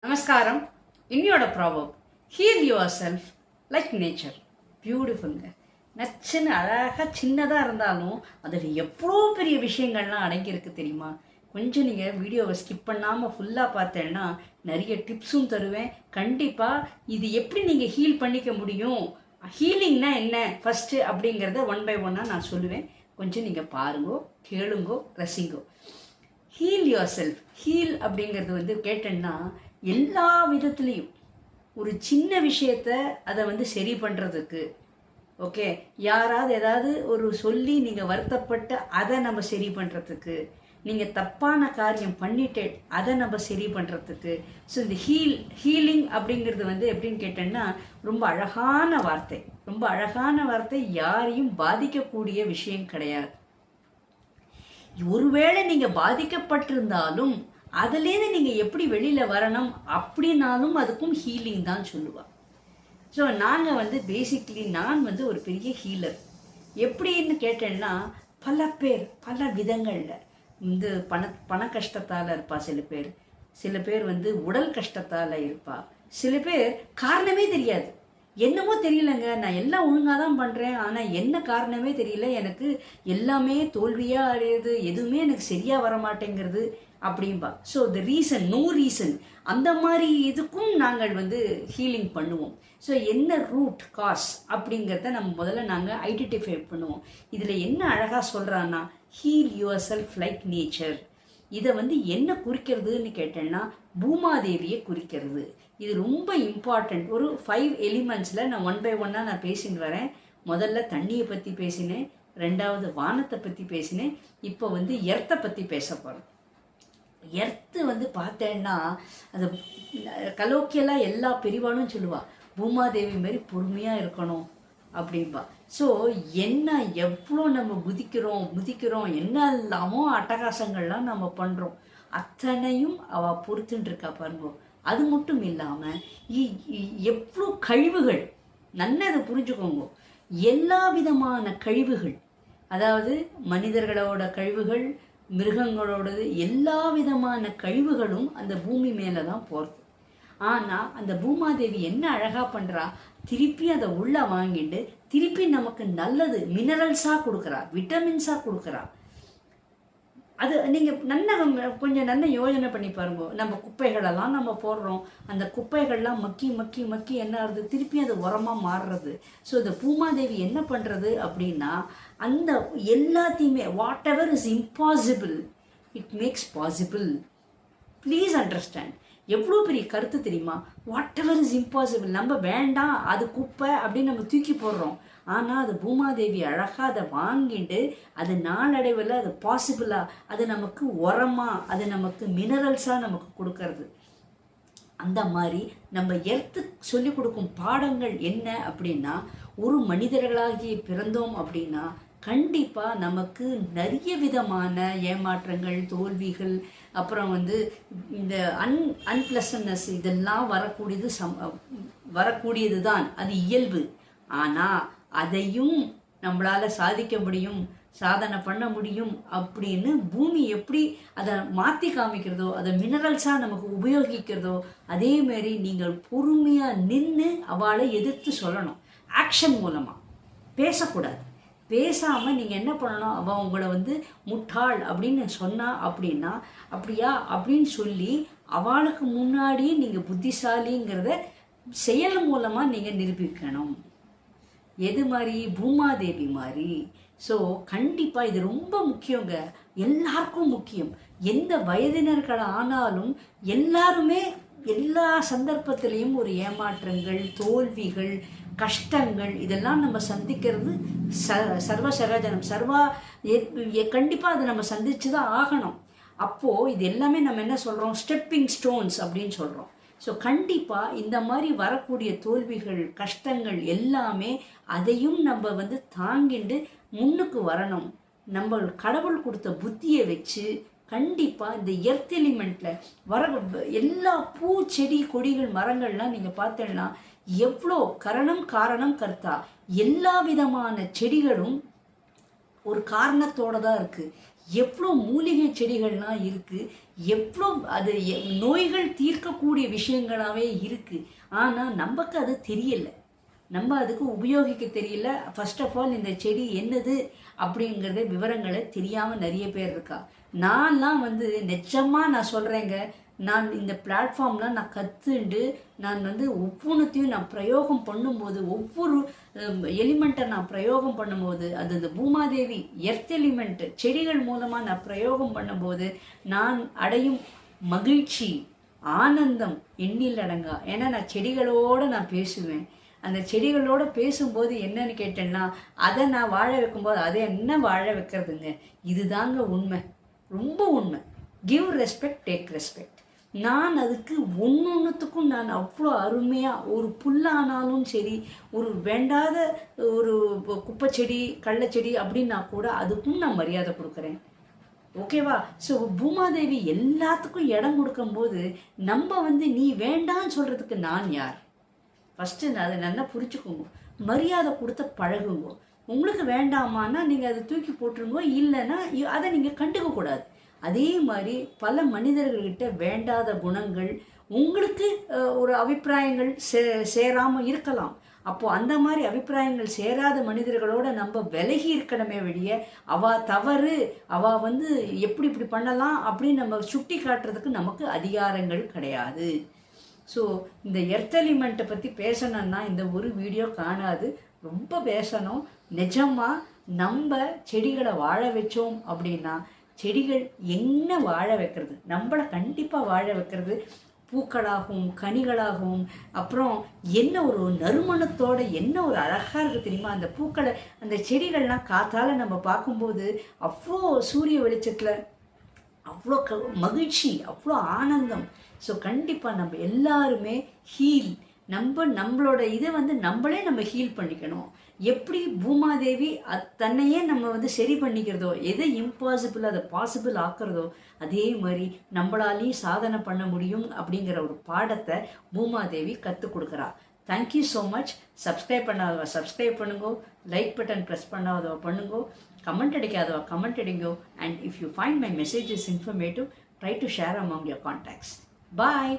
நமஸ்காரம். இன்னியோட ப்ராபப் heal yourself like nature. பியூட்டிஃபுல்ங்க. நச்சுன்னு அழகாக சின்னதாக இருந்தாலும் அதில் எவ்வளோ பெரிய விஷயங்கள்லாம் அடங்கியிருக்கு தெரியுமா? கொஞ்சம் நீங்கள் வீடியோவை ஸ்கிப் பண்ணாமல் ஃபுல்லாக பார்த்தேன்னா நிறைய டிப்ஸும் தருவேன். கண்டிப்பாக இது எப்படி நீங்கள் ஹீல் பண்ணிக்க முடியும், ஹீலிங்னா என்ன ஃபஸ்ட்டு அப்படிங்கிறத ஒன் பை ஒன்னாக நான் சொல்லுவேன். கொஞ்சம் நீங்கள் பாருங்கோ, கேளுங்கோ, ரசிங்கோ. Heal yourself. ஹீல் அப்படிங்கிறது கேட்டேன்னா எல்லா விதத்துலேயும் ஒரு சின்ன விஷயத்த அதை சரி பண்ணுறதுக்கு, ஓகே, யாராவது ஏதாவது ஒரு சொல்லி நீங்கள் வருத்தப்பட்டு அதை நம்ம சரி பண்ணுறதுக்கு, நீங்கள் தப்பான காரியம் பண்ணிட்டே அதை நம்ம சரி பண்ணுறதுக்கு. ஸோ இந்த ஹீலிங் அப்படிங்கிறது எப்படின்னு கேட்டேன்னா ரொம்ப அழகான வார்த்தை. ரொம்ப அழகான வார்த்தை. யாரையும் பாதிக்கக்கூடிய விஷயம் கிடையாது. ஒருவேளை நீங்கள் பாதிக்கப்பட்டிருந்தாலும் அதுலேருந்து நீங்கள் எப்படி வெளியில் வரணும் அப்படின்னாலும் அதுக்கும் ஹீலிங் தான் சொல்லுவாள். ஸோ நாங்கள் பேசிக்லி நான் ஒரு பெரிய ஹீலர். எப்படின்னு கேட்டேன்னா பல பேர் பல விதங்களில் பண கஷ்டத்தால் இருப்பா, சில பேர் உடல் கஷ்டத்தால் இருப்பா, சில பேர் காரணமே தெரியாது. என்னமோ தெரியலங்க, நான் எல்லாம் ஒழுங்காக தான் பண்ணுறேன், ஆனால் என்ன காரணமே தெரியல, எனக்கு எல்லாமே தோல்வியாக அடையுது, எதுவுமே எனக்கு சரியாக வர மாட்டேங்கிறது அப்படின்பா. So the reason, no reason, அந்த மாதிரி இதுக்கும் நாங்கள் ஹீலிங் பண்ணுவோம். ஸோ என்ன ரூட் காஸ் அப்படிங்கிறத நம்ம முதல்ல நாங்கள் ஐடென்டிஃபை பண்ணுவோம். இதில் என்ன அழகாக சொல்கிறான்னா heel yourself like nature. இதை என்ன குறிக்கிறதுன்னு கேட்டேன்னா பூமாதேவியை குறிக்கிறது. இது ரொம்ப இம்பார்ட்டண்ட். ஒரு 5 எலிமெண்ட்ஸில் நான் ஒன் பை ஒன்னாக நான் பேசின்னு வரேன். முதல்ல தண்ணியை பற்றி பேசினேன், ரெண்டாவது வானத்தை பற்றி பேசினேன், இப்போ எர்த்தை பற்றி பேச போகிறேன். எர்த்து பார்த்தேன்னா அது கலோக்கியலாக எல்லா பெரிவாலும் சொல்லுவா, பூமாதேவி மாதிரி பொறுமையாக இருக்கணும் அப்படின்பா. ஸோ என்ன எவ்வளோ நம்ம முதிக்கிறோம் என்ன எல்லாமோ அட்டகாசங்கள்லாம் நம்ம பண்ணுறோம், அத்தனையும் அவள் பொறுத்துட்டு இருக்கா பாருங்க. அது மட்டும் இல்லாமல் எவ்வளோ கழிவுகள், நன்னதை புரிஞ்சுக்கோங்க, எல்லா விதமான கழிவுகள், அதாவது மனிதர்களோட கழிவுகள், மிருகங்களோடது, எல்லா விதமான கழிவுகளும் அந்த பூமி மேலே தான் போகிறது. ஆனால் அந்த பூமாதேவி என்ன அழகாக பண்ணுறா, திருப்பி அதை உள்ளே வாங்கிட்டு திருப்பி நமக்கு நல்லது மினரல்ஸாக கொடுக்குறா, விட்டமின்ஸாக கொடுக்குறா. அது நீங்கள் கொஞ்சம் நல்ல யோஜனை பண்ணி பாருங்க. நம்ம குப்பைகளெல்லாம் நம்ம போடுறோம், அந்த குப்பைகள்லாம் மக்கி மக்கி மக்கி என்ன ஆகுது, திருப்பி அது உரமாக மாறுறது. ஸோ இந்த பூமாதேவி என்ன பண்ணுறது அப்படின்னா அந்த எல்லாத்தையுமே what ever is impossible it makes possible. Please understand. எவ்வளோ பெரிய கருத்து தெரியுமா? வாட் எவர் இஸ் இம்பாசிபிள், நம்ம வேண்டாம் அது குப்பை அப்படின்னு நம்ம தூக்கி போடுறோம், ஆனால் அது பூமாதேவி அழகாக அதை வாங்கிட்டு அது நாளடைவில் அது பாசிபிளாக அது நமக்கு உரமாக, அது நமக்கு மினரல்ஸாக நமக்கு கொடுக்கறது. அந்த மாதிரி நம்ம எர்த்து சொல்லி கொடுக்கும் பாடங்கள் என்ன அப்படின்னா, ஒரு மனிதர்களாகி பிறந்தோம் அப்படின்னா கண்டிப்பாக நமக்கு நிறைய விதமான ஏமாற்றங்கள், தோல்விகள், அப்புறம் இந்த அன்பிளசன்னஸ் இதெல்லாம் வரக்கூடியது தான், அது இயல்பு. ஆனால் அதையும் நம்மளால் சாதிக்க முடியும், சாதனை பண்ண முடியும் அப்படின்னு பூமி எப்படி அதை மாற்றி காமிக்கிறதோ, அதை மினரல்ஸாக நமக்கு உபயோகிக்கிறதோ, அதேமாரி நீங்கள் பொறுமையாக நின்று அவளை எதிர்த்து சொல்லணும். ஆக்ஷன் மூலமாக பேசக்கூடாது. பேசாமல் நீங்கள் என்ன பண்ணணும், அவள் உங்களை முட்டாள் அப்படின்னு சொன்னா அப்படின்னா அப்படியா அப்படின்னு சொல்லி அவளுக்கு முன்னாடி நீங்கள் புத்திசாலிங்கிறத செயல் மூலமாக நீங்கள் நிரூபிக்கணும். எது மாதிரி? பூமாதேவி மாதிரி. ஸோ கண்டிப்பாக இது ரொம்ப முக்கியங்க, எல்லாருக்கும் முக்கியம். எந்த வயதினர்கள் ஆனாலும் எல்லாருமே எல்லா சந்தர்ப்பத்திலையும் ஒரு ஏமாற்றங்கள், தோல்விகள், கஷ்டங்கள் இதெல்லாம் நம்ம சந்திக்கிறது சர்வசகஜனம். கண்டிப்பாக அதை நம்ம சந்திச்சு தான் ஆகணும். அப்போது இது எல்லாமே நம்ம என்ன சொல்கிறோம், ஸ்டெப்பிங் ஸ்டோன்ஸ் அப்படின்னு சொல்கிறோம். ஸோ கண்டிப்பாக இந்த மாதிரி வரக்கூடிய தோல்விகள், கஷ்டங்கள் எல்லாமே அதையும் நம்ம தாங்கிட்டு முன்னுக்கு வரணும். நம்ம கடவுள் கொடுத்த புத்தியை வச்சு கண்டிப்பாக இந்த எர்த் எலிமெண்ட்டில் வர எல்லா பூ, செடி, கொடிகள், மரங்கள்லாம் நீங்கள் பார்த்தீங்கன்னா எவ்வளோ கரணம் காரணம் கர்த்தா, எல்லா விதமான செடிகளும் ஒரு காரணத்தோடு தான் இருக்குது. எவ்வளோ மூலிகை செடிகள்லாம் இருக்குது, எவ்வளோ அது நோய்கள் தீர்க்கக்கூடிய விஷயங்களாகவே இருக்குது. ஆனால் நமக்கு அது தெரியலை, நம்ம அதுக்கு உபயோகிக்க தெரியல. ஃபர்ஸ்ட் ஆஃப் ஆல் இந்த செடி என்னது அப்படிங்கிறத விவரங்களை தெரியாமல் நிறைய பேர் இருக்கா. நான்லாம் வந்து நிஜமாக நான் சொல்கிறேங்க, நான் இந்த பிளாட்ஃபார்ம்லாம் நான் கற்றுண்டு நான் வந்து ஒவ்வொன்றுத்தையும் நான் பிரயோகம் பண்ணும்போது, ஒவ்வொரு எலிமெண்ட்டை நான் பிரயோகம் பண்ணும்போது, அது இந்த பூமாதேவி எர்த் எலிமெண்ட் செடிகள் மூலமாக நான் பிரயோகம் பண்ணும்போது நான் அடையும் மகிழ்ச்சி, ஆனந்தம் எண்ணில் அடங்கா. ஏன்னா நான் செடிகளோடு நான் பேசுவேன். அந்த செடிகளோடு பேசும்போது என்னன்னு கேட்டேன்னா, அதை நான் வாழ வைக்கும்போது அதை என்ன வாழ வைக்கிறதுங்க, இதுதாங்க உண்மை, ரொம்ப உண்மை. Give respect, take respect. நான் அதுக்கு ஒன்றுத்துக்கும் நான் அவ்வளோ அருமையாக, ஒரு புல்லானாலும் சரி, ஒரு வேண்டாத ஒரு குப்பைச்செடி கள்ளச்செடி அப்படின்னா கூட அதுக்கும் நான் மரியாதை கொடுக்குறேன். ஓகேவா? ஸோ பூமாதேவி எல்லாத்துக்கும் இடம் கொடுக்கும்போது நம்ம வந்து நீ வேண்டான்னு சொல்கிறதுக்கு நான் யார்? ஃபஸ்ட்டு அதை நல்லா புரிச்சுக்கோங்க, மரியாதை கொடுத்த பழகுங்க. உங்களுக்கு வேண்டாமான்னா நீங்கள் அதை தூக்கி போட்டுருங்க, இல்லைன்னா அதை நீங்கள் கண்டுக்கக்கூடாது. அதே மாதிரி பல மனிதர்கள்கிட்ட வேண்டாத குணங்கள் உங்களுக்கு ஒரு அபிப்பிராயங்கள் சேராமல் இருக்கலாம். அப்போது அந்த மாதிரி அபிப்பிராயங்கள் சேராத மனிதர்களோட நம்ம விலகி இருக்கணுமே வெளியே, அவள் தவறு, அவள் வந்து எப்படி இப்படி பண்ணலாம் அப்படின்னு நம்ம சுட்டி காட்டுறதுக்கு நமக்கு அதிகாரங்கள் கிடையாது. ஸோ இந்த எர்த் எலிமெண்ட்டை பற்றி பேசணுன்னா இந்த ஒரு வீடியோ காணாது, ரொம்ப பேசணும். நிஜமாக நம்ம செடிகளை வாழ வச்சோம் அப்படின்னா செடிகள் என்ன வாழ வைக்கிறது, நம்மளை கண்டிப்பாக வாழ வைக்கிறது பூக்களாகவும் கனிகளாகவும், அப்புறம் என்ன ஒரு நறுமணத்தோட என்ன ஒரு அழகாக இருக்குது தெரியுமா அந்த பூக்களை, அந்த செடிகள்லாம் காத்தால் நம்ம பார்க்கும்போது அவ்வளோ சூரிய வெளிச்சத்தில் அவ்வளோ மகிழ்ச்சி, அவ்வளோ ஆனந்தம். ஸோ கண்டிப்பாக நம்ம எல்லாருமே ஹீல், நம்மளோட இதை வந்து நம்மளே நம்ம ஹீல் பண்ணிக்கணும். எப்படி பூமாதேவி தன்னையே நம்ம வந்து சரி பண்ணிக்கிறதோ, எதை இம்பாசிபிள் அதை பாசிபிள் ஆக்குறதோ, அதே மாதிரி நம்மளாலேயும் சாதனை பண்ண முடியும் அப்படிங்கிற ஒரு பாடத்தை பூமாதேவி கற்றுக் கொடுக்குறா. Thank you so much. சப்ஸ்கிரைப் பண்ணாதவா சப்ஸ்கிரைப் பண்ணுங்கோ, லைக் பட்டன் ப்ரெஸ் பண்ணாதவா பண்ணுங்கோ, கமெண்ட் அடிக்காதவா கமெண்ட் அடிங்கோ. And if you find my messages informative, try to share among your contacts. Bye.